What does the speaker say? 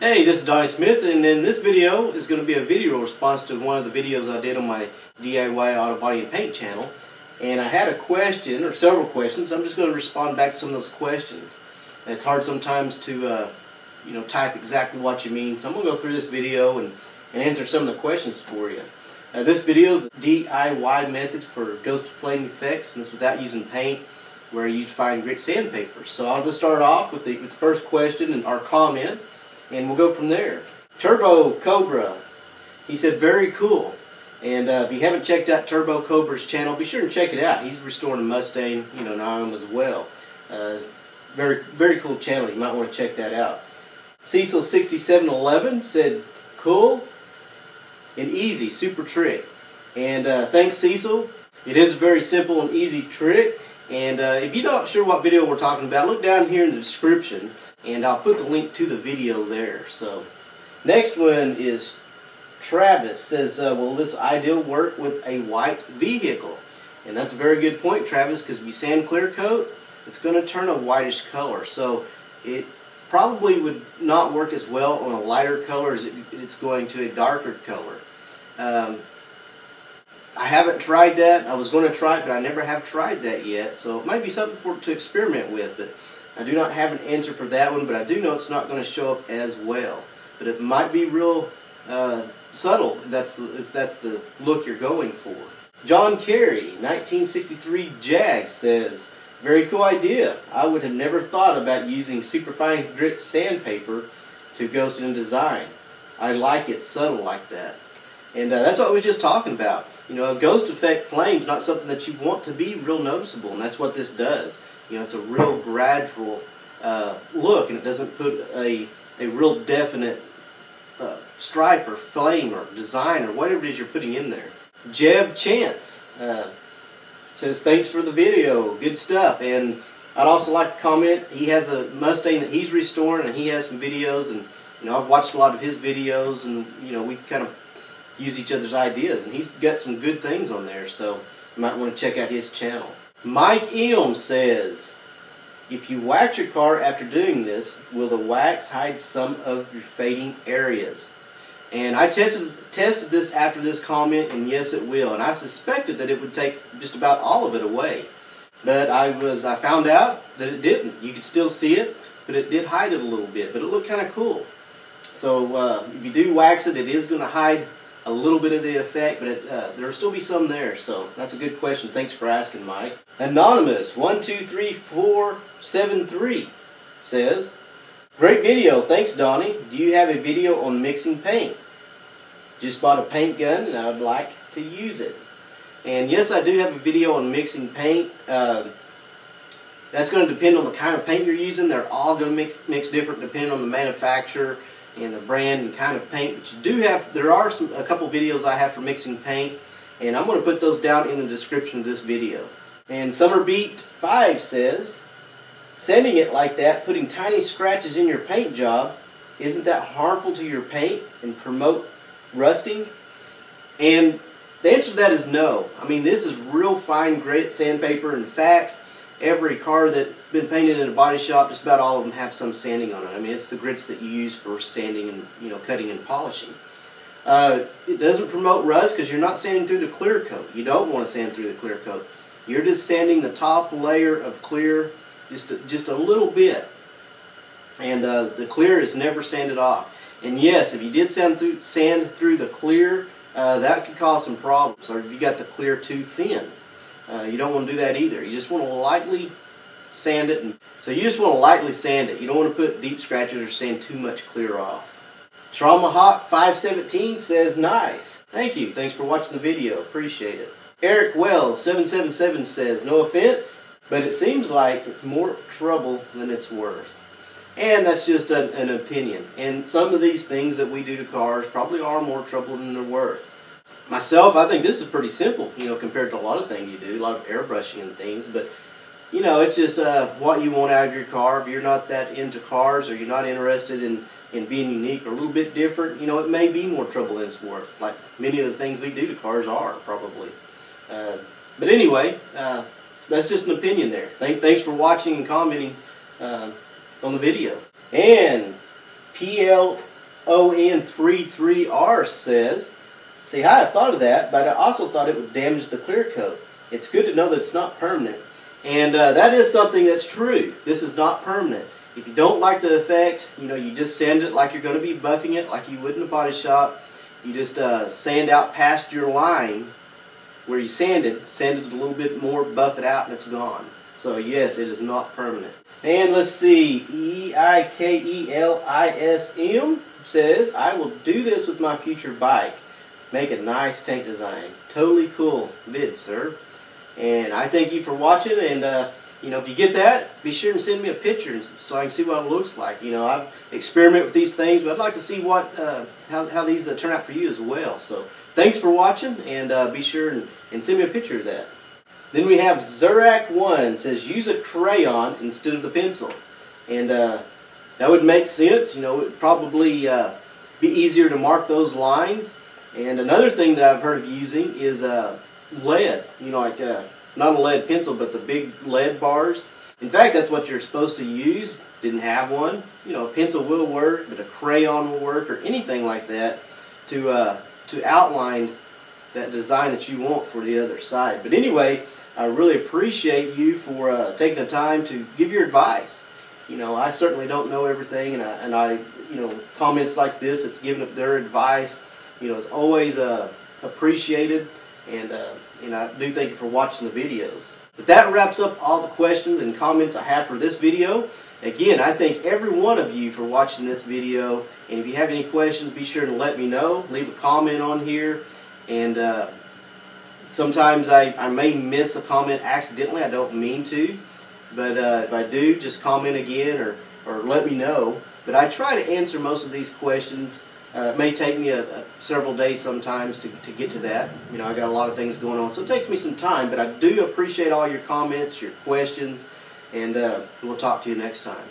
Hey, this is Donnie Smith, and in this video is going to be a video response to one of the videos I did on my DIY Auto Body and Paint channel. And I had a question, or several questions. I'm just going to respond back to some of those questions. And it's hard sometimes to type exactly what you mean, so I'm going to go through this video and answer some of the questions for you. This video is the DIY methods for ghost flame effects, and this without using paint, where you find grit sandpaper. So I'll just start off with the first question and our comment, and we'll go from there. Turbo Cobra, he said, very cool. And if you haven't checked out Turbo Cobra's channel, be sure to check it out. He's restoring a Mustang, Naum as well. Very, very cool channel. You might want to check that out. Cecil6711 said, cool and easy, super trick. And thanks, Cecil. It is a very simple and easy trick. And if you're not sure what video we're talking about, look down here in the description, and I'll put the link to the video there. So, next one is Travis says, will this ideal work with a white vehicle? And that's a very good point, Travis, because if you sand clear coat, it's going to turn a whitish color. So it probably would not work as well on a lighter color as it's going to a darker color. I haven't tried that. I was going to try it, but I never have tried that yet. So it might be something to experiment with. But I do not have an answer for that one, but I do know it's not going to show up as well. But it might be real subtle if that's the look you're going for. John Carey, 1963 Jag, says, very cool idea. I would have never thought about using superfine grit sandpaper to ghost in design. I like it subtle like that. And that's what we were just talking about. A ghost effect flame is not something that you want to be real noticeable, and that's what this does. It's a real gradual look, and it doesn't put a real definite stripe or flame or design or whatever it is you're putting in there. Jeb Chance says, thanks for the video, good stuff. And I'd also like to comment, he has a Mustang that he's restoring, and he has some videos, and I've watched a lot of his videos, and we kind of use each other's ideas, and he's got some good things on there, so you might want to check out his channel. Mike Eom says, if you wax your car after doing this, will the wax hide some of your fading areas? And I tested this after this comment, and yes, it will. And I suspected that it would take just about all of it away, but I found out that it didn't. You could still see it, but it did hide it a little bit. But it looked kind of cool. So if you do wax it, it is going to hide a little bit of the effect, but there'll still be some there. So that's a good question. Thanks for asking, Mike. Anonymous 123473 says, great video. Thanks, Donnie. Do you have a video on mixing paint? Just bought a paint gun, and I'd like to use it. And yes, I do have a video on mixing paint. That's going to depend on the kind of paint you're using. They're all going to mix different depending on the manufacturer and the brand and kind of paint. But there are a couple videos I have for mixing paint, and I'm going to put those down in the description of this video. And Summerbeat 5 says, sanding it like that, putting tiny scratches in your paint job, isn't that harmful to your paint and promote rusting? And the answer to that is no. I mean, this is real fine grit sandpaper. In fact, every car that's been painted in a body shop, just about all of them have some sanding on it. I mean, it's the grits that you use for sanding and cutting and polishing. It doesn't promote rust because you're not sanding through the clear coat. You don't want to sand through the clear coat. You're just sanding the top layer of clear just a little bit, and the clear is never sanded off. And yes, if you did sand through the clear, that could cause some problems. Or if you got the clear too thin, you don't want to do that either. You just want to lightly sand it, so you just want to lightly sand it. You don't want to put deep scratches or sand too much clear off. Traumahawk 517 says, nice. Thank you. Thanks for watching the video. Appreciate it. Eric Wells 777 says, no offense, but it seems like it's more trouble than it's worth. And that's just an opinion. And some of these things that we do to cars probably are more trouble than they're worth. Myself, I think this is pretty simple, compared to a lot of things you do, a lot of airbrushing and things. But, it's just what you want out of your car. If you're not that into cars, or you're not interested in being unique or a little bit different, it may be more trouble than it's worth. Like many of the things we do to cars are, probably. But anyway, that's just an opinion there. Thanks for watching and commenting on the video. And PL ON33R says, see, I have thought of that, but I also thought it would damage the clear coat. It's good to know that it's not permanent. And that is something that's true. This is not permanent. If you don't like the effect, you just sand it like you're going to be buffing it, like you would in a body shop. You just sand out past your line where you sand it a little bit more, buff it out, and it's gone. So yes, it is not permanent. And let's see, EIKELISM says, I will do this with my future bike. Make a nice tank design. Totally cool vid, sir. And I thank you for watching, and if you get that, be sure and send me a picture so I can see what it looks like. I've experimented with these things, but I'd like to see how these turn out for you as well. So thanks for watching, and be sure and send me a picture of that. Then we have Zurak1 says, use a crayon instead of the pencil. And that would make sense. It would probably be easier to mark those lines. And another thing that I've heard of using is lead. Not a lead pencil, but the big lead bars. In fact, that's what you're supposed to use. Didn't have one. A pencil will work, but a crayon will work, or anything like that to outline that design that you want for the other side. But anyway, I really appreciate you for taking the time to give your advice. I certainly don't know everything, and I comments like this, it's giving up their advice, is always appreciated, and I do thank you for watching the videos. But that wraps up all the questions and comments I have for this video. Again, I thank every one of you for watching this video, and if you have any questions, be sure to let me know. Leave a comment on here, and sometimes I may miss a comment accidentally. I don't mean to, but if I do, just comment again or let me know. But I try to answer most of these questions. It may take me several days sometimes to get to that. I got a lot of things going on, so it takes me some time. But I do appreciate all your comments, your questions, and we'll talk to you next time.